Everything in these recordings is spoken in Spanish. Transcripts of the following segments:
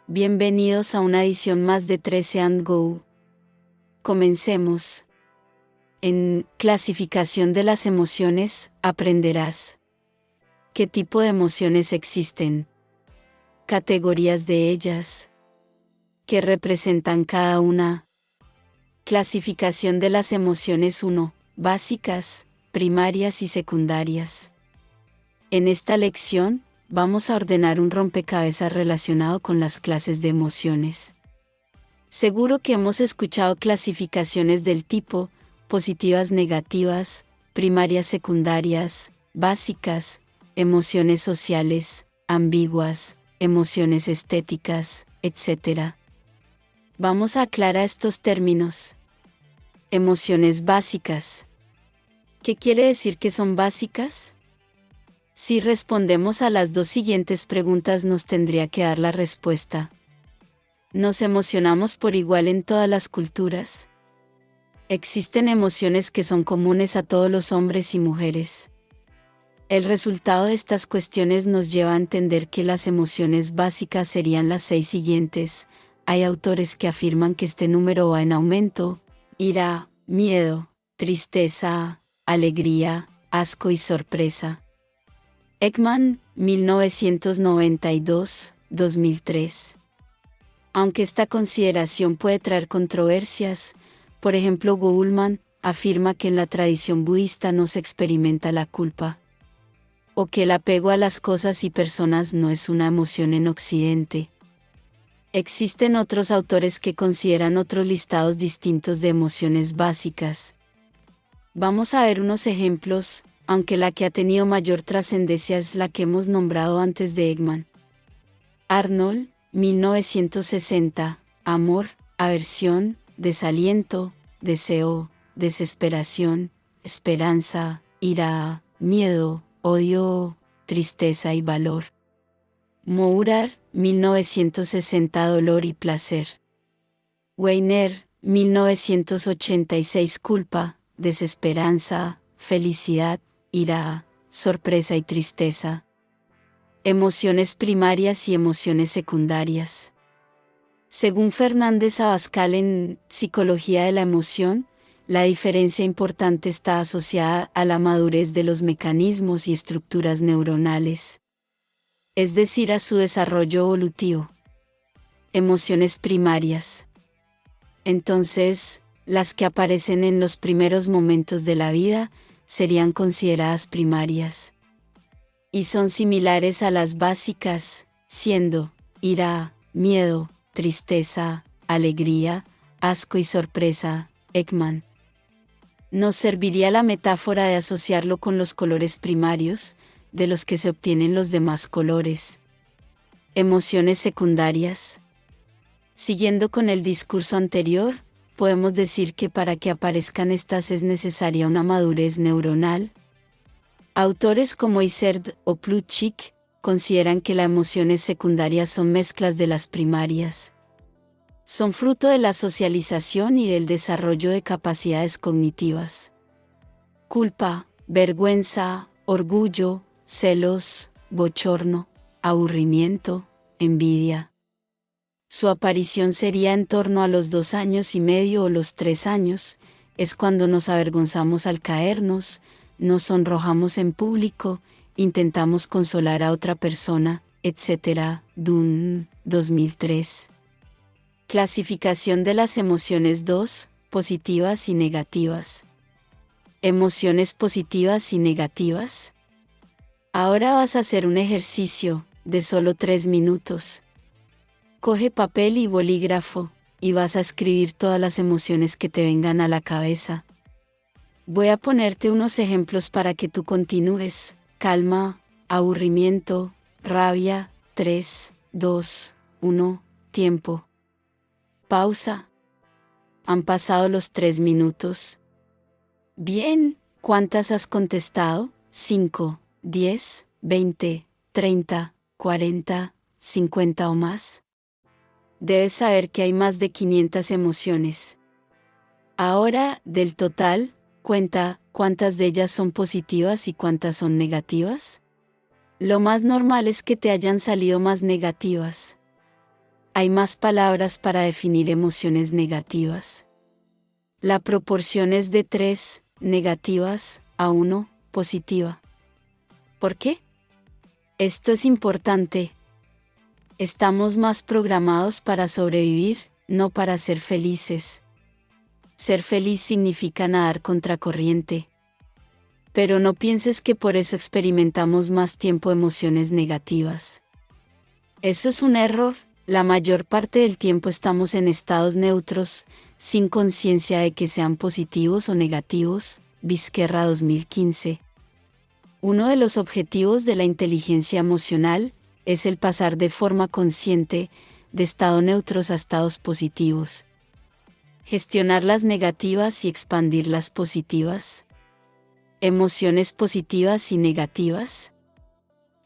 Bienvenidos a una edición más de 13 and Go. Comencemos. En clasificación de las emociones, aprenderás qué tipo de emociones existen, categorías de ellas, qué representan cada una. Clasificación de las emociones 1. Básicas, primarias y secundarias. En esta lección, vamos a ordenar un rompecabezas relacionado con las clases de emociones. Seguro que hemos escuchado clasificaciones del tipo positivas, negativas, primarias, secundarias, básicas, emociones sociales, ambiguas, emociones estéticas, etc. Vamos a aclarar estos términos. Emociones básicas. ¿Qué quiere decir que son básicas? Si respondemos a las dos siguientes preguntas nos tendría que dar la respuesta. ¿Nos emocionamos por igual en todas las culturas? ¿Existen emociones que son comunes a todos los hombres y mujeres? El resultado de estas cuestiones nos lleva a entender que las emociones básicas serían las 6 siguientes. Hay autores que afirman que este número va en aumento: ira, miedo, tristeza, alegría, asco y sorpresa. Ekman, 1992-2003. Aunque esta consideración puede traer controversias, por ejemplo Goleman afirma que en la tradición budista no se experimenta la culpa, o que el apego a las cosas y personas no es una emoción en Occidente. Existen otros autores que consideran otros listados distintos de emociones básicas. Vamos a ver unos ejemplos, aunque la que ha tenido mayor trascendencia es la que hemos nombrado antes de Ekman. Arnold, 1960, amor, aversión, desaliento, deseo, desesperación, esperanza, ira, miedo, odio, tristeza y valor. Mourar, 1960, dolor y placer. Weiner, 1986, culpa, desesperanza, felicidad, ira, sorpresa y tristeza. Emociones primarias y emociones secundarias. Según Fernández Abascal en Psicología de la Emoción, la diferencia importante está asociada a la madurez de los mecanismos y estructuras neuronales, es decir, a su desarrollo evolutivo. Emociones primarias. Entonces, las que aparecen en los primeros momentos de la vida serían consideradas primarias. Y son similares a las básicas, siendo ira, miedo, tristeza, alegría, asco y sorpresa. Ekman. Nos serviría la metáfora de asociarlo con los colores primarios, de los que se obtienen los demás colores. Emociones secundarias. Siguiendo con el discurso anterior, podemos decir que para que aparezcan estas es necesaria una madurez neuronal. Autores como Iserd o Plutchik consideran que las emociones secundarias son mezclas de las primarias. Son fruto de la socialización y del desarrollo de capacidades cognitivas. Culpa, vergüenza, orgullo, celos, bochorno, aburrimiento, envidia. Su aparición sería en torno a los 2 años y medio o los 3 años, es cuando nos avergonzamos al caernos, nos sonrojamos en público, intentamos consolar a otra persona, etc. Dunn, 2003. Clasificación de las emociones 2, positivas y negativas. Emociones positivas y negativas. Ahora vas a hacer un ejercicio, de solo 3 minutos. Coge papel y bolígrafo, y vas a escribir todas las emociones que te vengan a la cabeza. Voy a ponerte unos ejemplos para que tú continúes. Calma, aburrimiento, rabia, 3, 2, 1, tiempo. Pausa. Han pasado los 3 minutos. Bien, ¿cuántas has contestado? 5, 10, 20, 30, 40, 50 o más. Debes saber que hay más de 500 emociones. Ahora, del total, cuenta cuántas de ellas son positivas y cuántas son negativas. Lo más normal es que te hayan salido más negativas. Hay más palabras para definir emociones negativas. La proporción es de 3 negativas a 1 positiva. ¿Por qué? Esto es importante. Estamos más programados para sobrevivir, no para ser felices. Ser feliz significa nadar contracorriente. Pero no pienses que por eso experimentamos más tiempo emociones negativas. Eso es un error. La mayor parte del tiempo estamos en estados neutros, sin conciencia de que sean positivos o negativos. Vizquerra 2015. Uno de los objetivos de la inteligencia emocional es el pasar de forma consciente de estados neutros a estados positivos. Gestionar las negativas y expandir las positivas. Emociones positivas y negativas.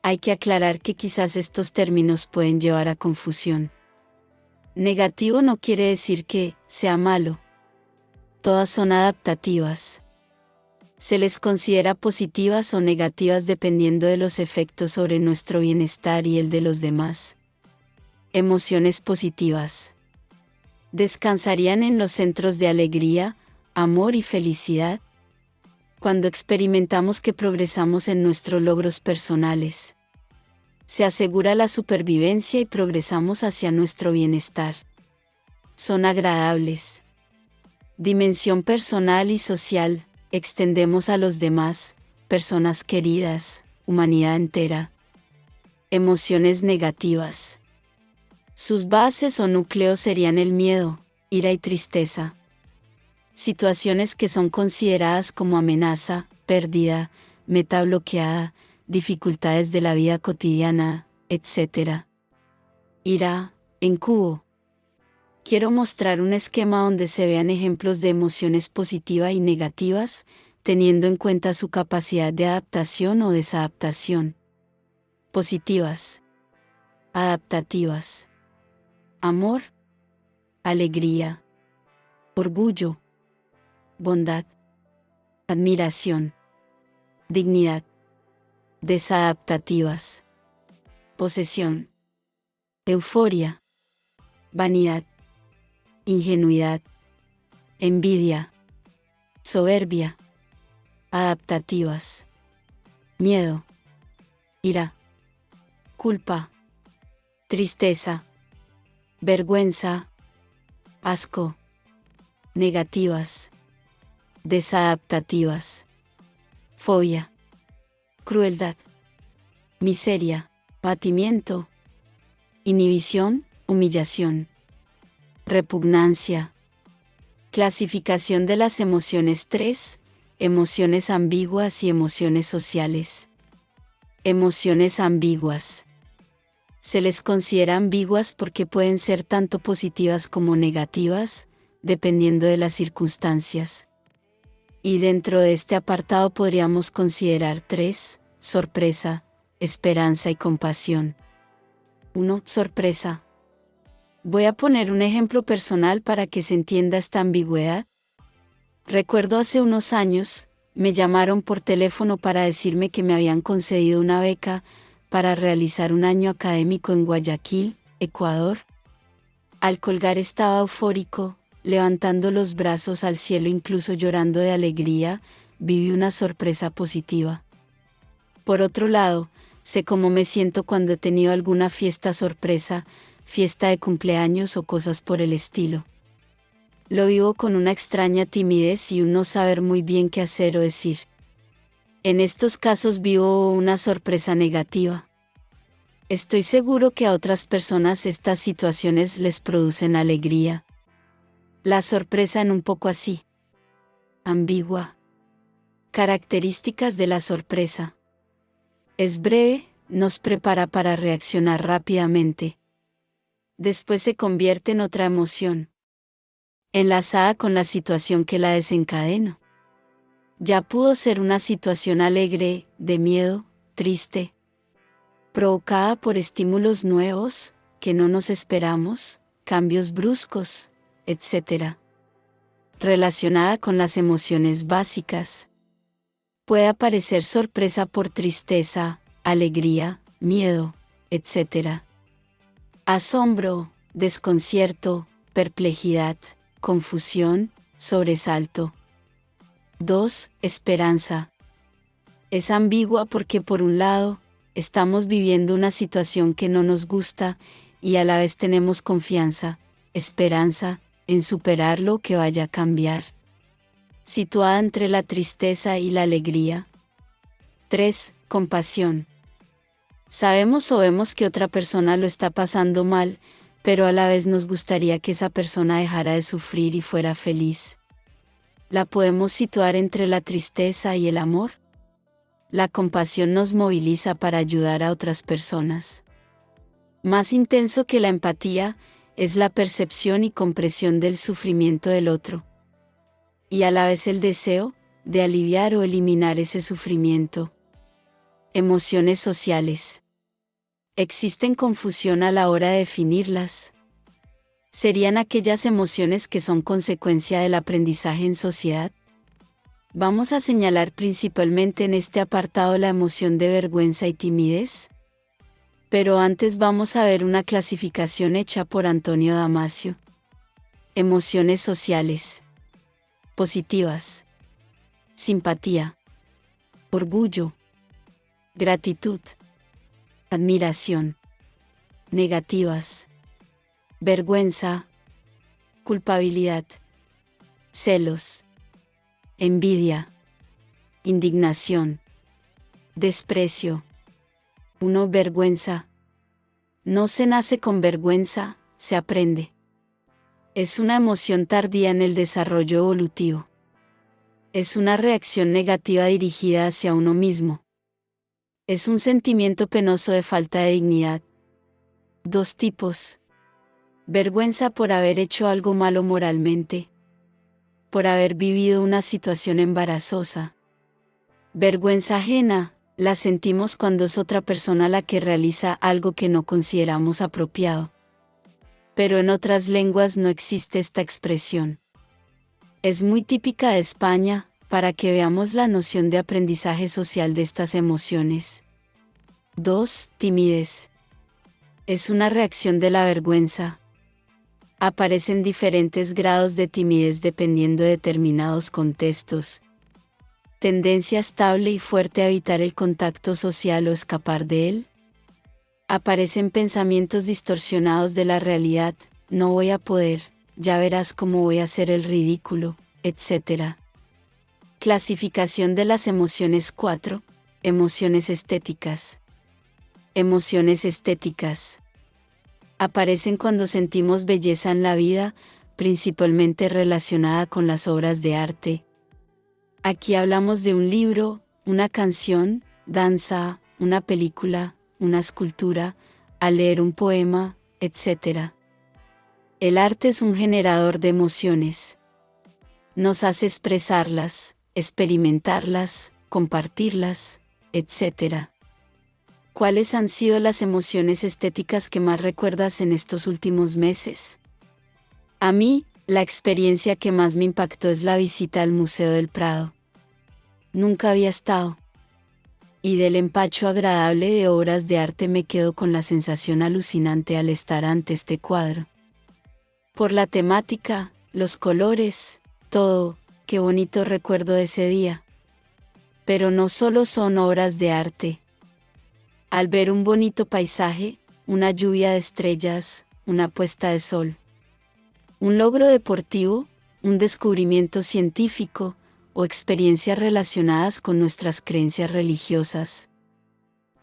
Hay que aclarar que quizás estos términos pueden llevar a confusión. Negativo no quiere decir que sea malo. Todas son adaptativas. Se les considera positivas o negativas dependiendo de los efectos sobre nuestro bienestar y el de los demás. Emociones positivas. Descansarían en los centros de alegría, amor y felicidad. Cuando experimentamos que progresamos en nuestros logros personales. Se asegura la supervivencia y progresamos hacia nuestro bienestar. Son agradables. Dimensión personal y social, extendemos a los demás, personas queridas, humanidad entera. Emociones negativas. Sus bases o núcleos serían el miedo, ira y tristeza. Situaciones que son consideradas como amenaza, pérdida, meta bloqueada, dificultades de la vida cotidiana, etc. Ira, en cubo. Quiero mostrar un esquema donde se vean ejemplos de emociones positivas y negativas, teniendo en cuenta su capacidad de adaptación o desadaptación. Positivas. Adaptativas. Amor. Alegría. Orgullo. Bondad. Admiración. Dignidad. Desadaptativas. Posesión. Euforia. Vanidad. Ingenuidad. Envidia. Soberbia. Adaptativas. Miedo. Ira. Culpa. Tristeza. Vergüenza. Asco. Negativas. Desadaptativas. Fobia. Crueldad. Miseria. Batimiento. Inhibición, humillación. Repugnancia. Clasificación de las emociones 3, emociones ambiguas y emociones sociales. Emociones ambiguas. Se les considera ambiguas porque pueden ser tanto positivas como negativas, dependiendo de las circunstancias. Y dentro de este apartado podríamos considerar 3, sorpresa, esperanza y compasión. 1. Sorpresa. Voy a poner un ejemplo personal para que se entienda esta ambigüedad. Recuerdo hace unos años, me llamaron por teléfono para decirme que me habían concedido una beca para realizar un año académico en Guayaquil, Ecuador. Al colgar estaba eufórico, levantando los brazos al cielo, incluso llorando de alegría, viví una sorpresa positiva. Por otro lado, sé cómo me siento cuando he tenido alguna fiesta sorpresa, fiesta de cumpleaños o cosas por el estilo. Lo vivo con una extraña timidez y un no saber muy bien qué hacer o decir. En estos casos vivo una sorpresa negativa. Estoy seguro que a otras personas estas situaciones les producen alegría. La sorpresa en un poco así. Ambigua. Características de la sorpresa. Es breve, nos prepara para reaccionar rápidamente. Después se convierte en otra emoción, enlazada con la situación que la desencadenó. Ya pudo ser una situación alegre, de miedo, triste, provocada por estímulos nuevos, que no nos esperamos, cambios bruscos, etc. Relacionada con las emociones básicas. Puede aparecer sorpresa por tristeza, alegría, miedo, etc. Asombro, desconcierto, perplejidad, confusión, sobresalto. 2. Esperanza. Es ambigua porque por un lado, estamos viviendo una situación que no nos gusta, y a la vez tenemos confianza, esperanza, en superar lo que vaya a cambiar. Situada entre la tristeza y la alegría. 3. Compasión. Sabemos o vemos que otra persona lo está pasando mal, pero a la vez nos gustaría que esa persona dejara de sufrir y fuera feliz. ¿La podemos situar entre la tristeza y el amor? La compasión nos moviliza para ayudar a otras personas. Más intenso que la empatía, es la percepción y comprensión del sufrimiento del otro. Y a la vez el deseo, de aliviar o eliminar ese sufrimiento. Emociones sociales. Existen confusión a la hora de definirlas. ¿Serían aquellas emociones que son consecuencia del aprendizaje en sociedad? Vamos a señalar principalmente en este apartado la emoción de vergüenza y timidez. Pero antes vamos a ver una clasificación hecha por Antonio Damasio. Emociones sociales. Positivas. Simpatía. Orgullo. Gratitud. Admiración. Negativas. Vergüenza. Culpabilidad. Celos. Envidia. Indignación. Desprecio. 1. Vergüenza. No se nace con vergüenza, se aprende. Es una emoción tardía en el desarrollo evolutivo. Es una reacción negativa dirigida hacia uno mismo. Es un sentimiento penoso de falta de dignidad. 2 tipos. Vergüenza por haber hecho algo malo moralmente. Por haber vivido una situación embarazosa. Vergüenza ajena, la sentimos cuando es otra persona la que realiza algo que no consideramos apropiado. Pero en otras lenguas no existe esta expresión. Es muy típica de España, para que veamos la noción de aprendizaje social de estas emociones. 2. Timidez. Es una reacción de la vergüenza. Aparecen diferentes grados de timidez dependiendo de determinados contextos. Tendencia estable y fuerte a evitar el contacto social o escapar de él. Aparecen pensamientos distorsionados de la realidad, no voy a poder, ya verás cómo voy a hacer el ridículo, etc. Clasificación de las emociones 4. Emociones estéticas. Emociones estéticas. Aparecen cuando sentimos belleza en la vida, principalmente relacionada con las obras de arte. Aquí hablamos de un libro, una canción, danza, una película, una escultura, al leer un poema, etc. El arte es un generador de emociones. Nos hace expresarlas, experimentarlas, compartirlas, etc. ¿Cuáles han sido las emociones estéticas que más recuerdas en estos últimos meses? A mí, la experiencia que más me impactó es la visita al Museo del Prado. Nunca había estado. Y del empacho agradable de obras de arte me quedo con la sensación alucinante al estar ante este cuadro. Por la temática, los colores, todo, qué bonito recuerdo de ese día. Pero no solo son obras de arte. Al ver un bonito paisaje, una lluvia de estrellas, una puesta de sol. Un logro deportivo, un descubrimiento científico, o experiencias relacionadas con nuestras creencias religiosas.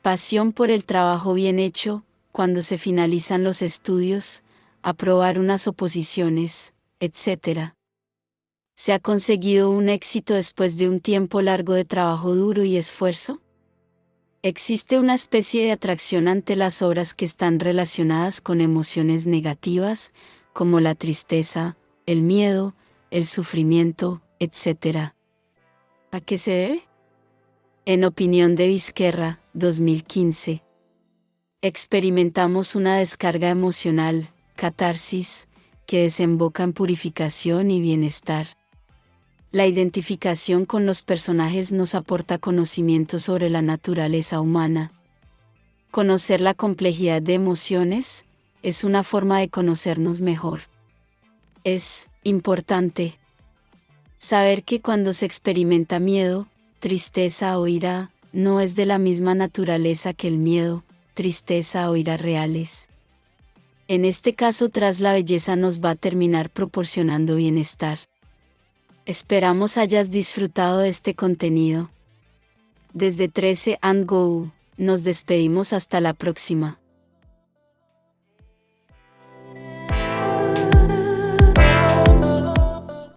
Pasión por el trabajo bien hecho, cuando se finalizan los estudios, aprobar unas oposiciones, etc. ¿Se ha conseguido un éxito después de un tiempo largo de trabajo duro y esfuerzo? Existe una especie de atracción ante las obras que están relacionadas con emociones negativas, como la tristeza, el miedo, el sufrimiento, etc. ¿A qué se debe? En opinión de Vizquerra, 2015. Experimentamos una descarga emocional, catarsis, que desemboca en purificación y bienestar. La identificación con los personajes nos aporta conocimiento sobre la naturaleza humana. Conocer la complejidad de emociones, es una forma de conocernos mejor. Es importante saber que cuando se experimenta miedo, tristeza o ira, no es de la misma naturaleza que el miedo, tristeza o ira reales. En este caso, tras la belleza nos va a terminar proporcionando bienestar. Esperamos hayas disfrutado de este contenido. Desde 13 and Go, nos despedimos hasta la próxima.